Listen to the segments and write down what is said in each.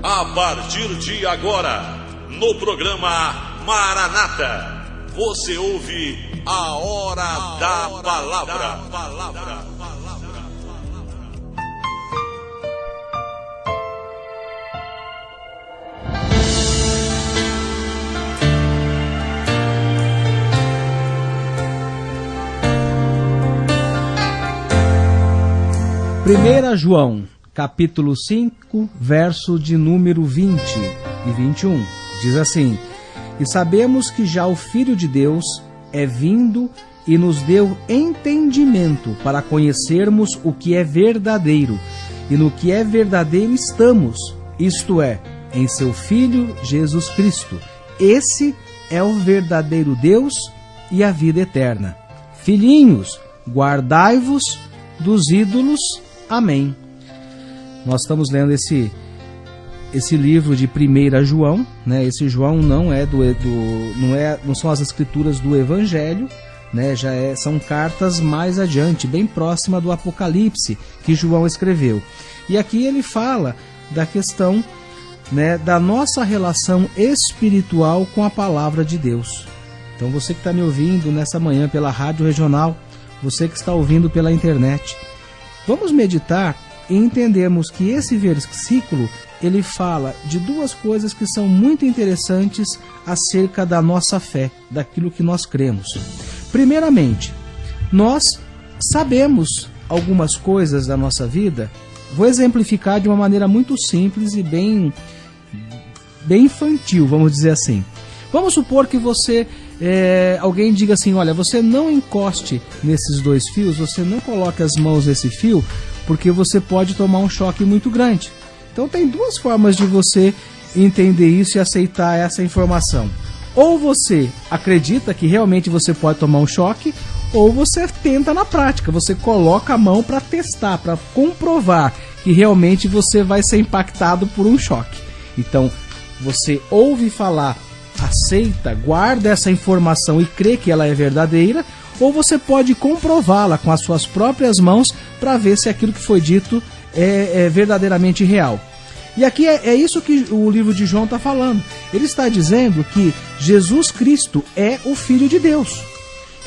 A partir de agora, no programa Maranata, você ouve a Hora da Palavra. Primeira João, capítulo 5, verso de número 20 e 21, diz assim: E sabemos que já o Filho de Deus é vindo e nos deu entendimento para conhecermos o que é verdadeiro, e no que é verdadeiro estamos, isto é, em seu Filho Jesus Cristo. Esse é o verdadeiro Deus e a vida eterna. Filhinhos, guardai-vos dos ídolos. Amém. Nós estamos lendo esse livro de 1 João, né? Esse João não é não são as escrituras do Evangelho, né? São cartas mais adiante, bem próxima do Apocalipse que João escreveu. E aqui ele fala da questão, né, da nossa relação espiritual com a palavra de Deus. Então você que está me ouvindo nessa manhã pela Rádio Regional, você que está ouvindo pela internet, vamos meditar e entendermos que esse versículo, ele fala de duas coisas que são muito interessantes acerca da nossa fé, daquilo que nós cremos. Primeiramente, nós sabemos algumas coisas da nossa vida. Vou exemplificar de uma maneira muito simples e bem infantil, vamos dizer assim. Vamos supor que alguém diga assim: olha, você não encoste nesses dois fios, você não coloque as mãos nesse fio, porque você pode tomar um choque muito grande. Então tem duas formas de você entender isso e aceitar essa informação. Ou você acredita que realmente você pode tomar um choque, ou você tenta na prática, você coloca a mão para testar, para comprovar que realmente você vai ser impactado por um choque. Então você ouve falar, aceita, guarda essa informação e crê que ela é verdadeira, ou você pode comprová-la com as suas próprias mãos para ver se aquilo que foi dito é verdadeiramente real. E aqui é isso que o livro de João está falando. Ele está dizendo que Jesus Cristo é o Filho de Deus.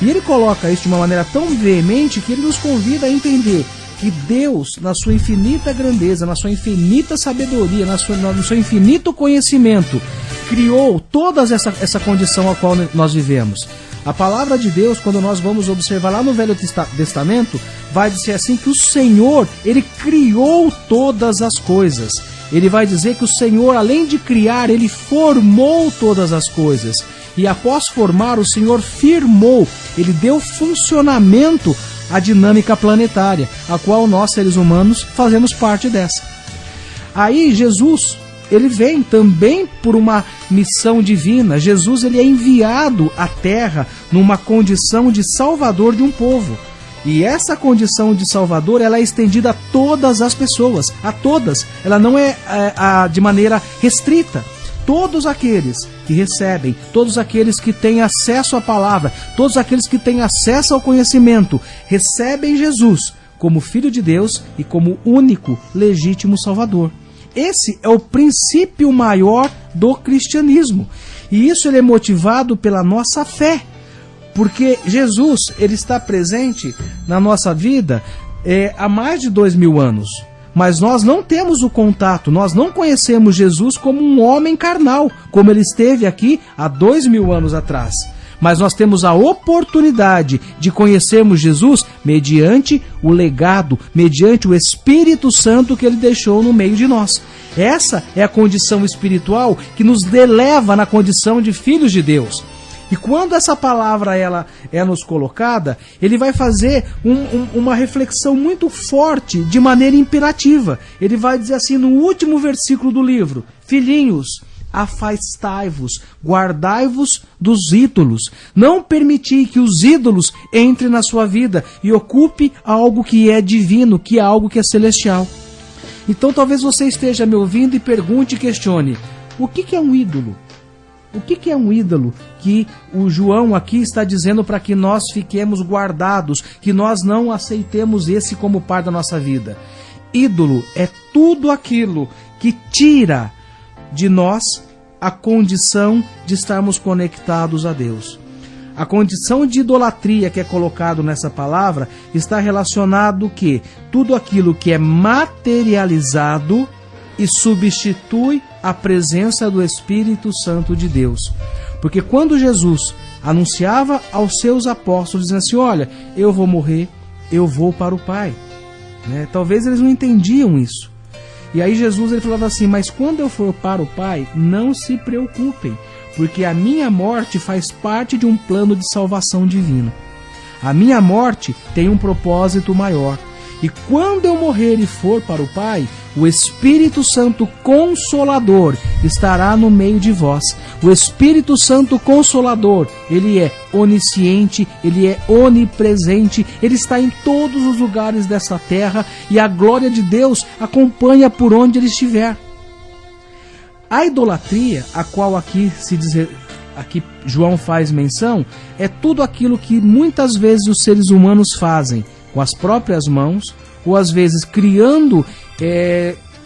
E ele coloca isso de uma maneira tão veemente que ele nos convida a entender que Deus, na sua infinita grandeza, na sua infinita sabedoria, no seu infinito conhecimento, criou toda essa condição a qual nós vivemos. A palavra de Deus, quando nós vamos observar lá no Velho Testamento, vai dizer assim que o Senhor, ele criou todas as coisas. Ele vai dizer que o Senhor, além de criar, ele formou todas as coisas. E após formar, o Senhor firmou, ele deu funcionamento à dinâmica planetária, a qual nós, seres humanos, fazemos parte dessa. Aí Jesus, ele vem também por uma missão divina. Jesus, ele é enviado à Terra numa condição de salvador de um povo. E essa condição de salvador, ela é estendida a todas as pessoas, a todas. Ela não é de maneira restrita. Todos aqueles que recebem, todos aqueles que têm acesso à palavra, todos aqueles que têm acesso ao conhecimento, recebem Jesus como Filho de Deus e como único legítimo Salvador. Esse é o princípio maior do cristianismo. E isso ele é motivado pela nossa fé. Porque Jesus, ele está presente na nossa vida há mais de 2000 anos. Mas nós não temos o contato, nós não conhecemos Jesus como um homem carnal, como ele esteve aqui há 2000 anos atrás. Mas nós temos a oportunidade de conhecermos Jesus mediante o legado, mediante o Espírito Santo que ele deixou no meio de nós. Essa é a condição espiritual que nos eleva na condição de filhos de Deus. E quando essa palavra ela é nos colocada, ele vai fazer uma reflexão muito forte de maneira imperativa. Ele vai dizer assim no último versículo do livro: Filhinhos, afastai-vos, guardai-vos dos ídolos. Não permiti que os ídolos entrem na sua vida e ocupe algo que é divino, que é algo que é celestial. Então talvez você esteja me ouvindo e pergunte e questione: o que é um ídolo? O que é um ídolo que o João aqui está dizendo para que nós fiquemos guardados, que nós não aceitemos esse como parte da nossa vida? Ídolo é tudo aquilo que tira de nós a condição de estarmos conectados a Deus. A condição de idolatria que é colocado nessa palavra está relacionado que tudo aquilo que é materializado e substitui a presença do Espírito Santo de Deus. Porque quando Jesus anunciava aos seus apóstolos, dizendo assim, olha, eu vou morrer, eu vou para o Pai. Talvez eles não entendiam isso. E aí Jesus ele falava assim, mas quando eu for para o Pai, não se preocupem, porque a minha morte faz parte de um plano de salvação divino. A minha morte tem um propósito maior. E quando eu morrer e for para o Pai, o Espírito Santo Consolador estará no meio de vós. O Espírito Santo Consolador, ele é onisciente, ele é onipresente, ele está em todos os lugares dessa terra e a glória de Deus acompanha por onde ele estiver. A idolatria, a qual aqui João faz menção, é tudo aquilo que muitas vezes os seres humanos fazem com as próprias mãos, ou às vezes criando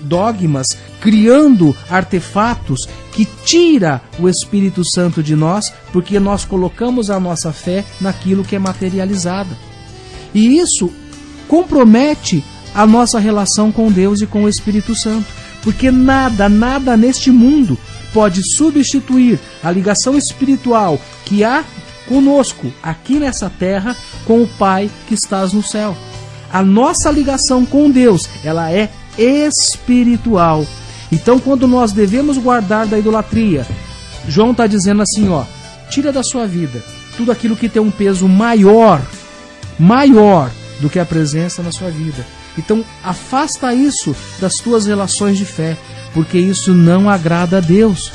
dogmas, criando artefatos que tira o Espírito Santo de nós, porque nós colocamos a nossa fé naquilo que é materializado. E isso compromete a nossa relação com Deus e com o Espírito Santo, porque nada neste mundo pode substituir a ligação espiritual que há conosco aqui nessa terra com o Pai que estás no céu. A nossa ligação com Deus, ela é espiritual. Então, quando nós devemos guardar da idolatria, João está dizendo assim, tira da sua vida tudo aquilo que tem um peso maior do que a presença na sua vida. Então, afasta isso das tuas relações de fé, porque isso não agrada a Deus.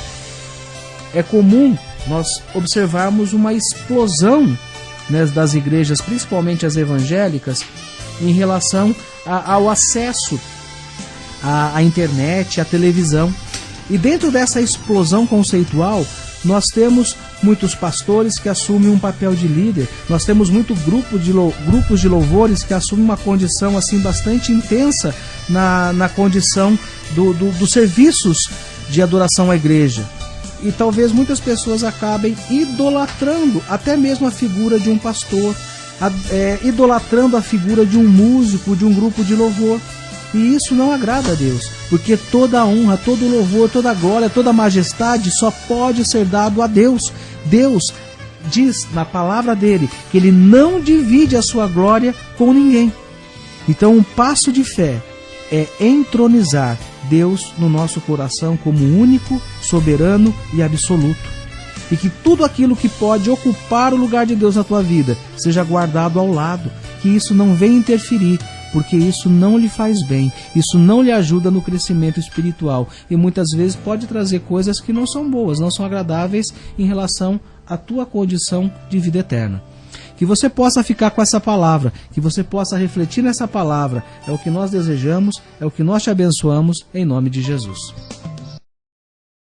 É comum nós observarmos uma explosão das igrejas, principalmente as evangélicas, em relação ao acesso à internet, à televisão. E dentro dessa explosão conceitual, nós temos muitos pastores que assumem um papel de líder, nós temos muitos grupos de louvores que assumem uma condição assim bastante intensa na condição dos serviços de adoração à igreja. E talvez muitas pessoas acabem idolatrando até mesmo a figura de um pastor, idolatrando a figura de um músico, de um grupo de louvor. E isso não agrada a Deus, porque toda honra, todo louvor, toda glória, toda majestade só pode ser dado a Deus. Deus diz na palavra dele que ele não divide a sua glória com ninguém. Então um passo de fé é entronizar Deus no nosso coração como único, soberano e absoluto. E que tudo aquilo que pode ocupar o lugar de Deus na tua vida seja guardado ao lado, que isso não venha interferir, porque isso não lhe faz bem, isso não lhe ajuda no crescimento espiritual e muitas vezes pode trazer coisas que não são boas, não são agradáveis em relação à tua condição de vida eterna. Que você possa ficar com essa palavra, que você possa refletir nessa palavra, é o que nós desejamos, é o que nós te abençoamos, em nome de Jesus.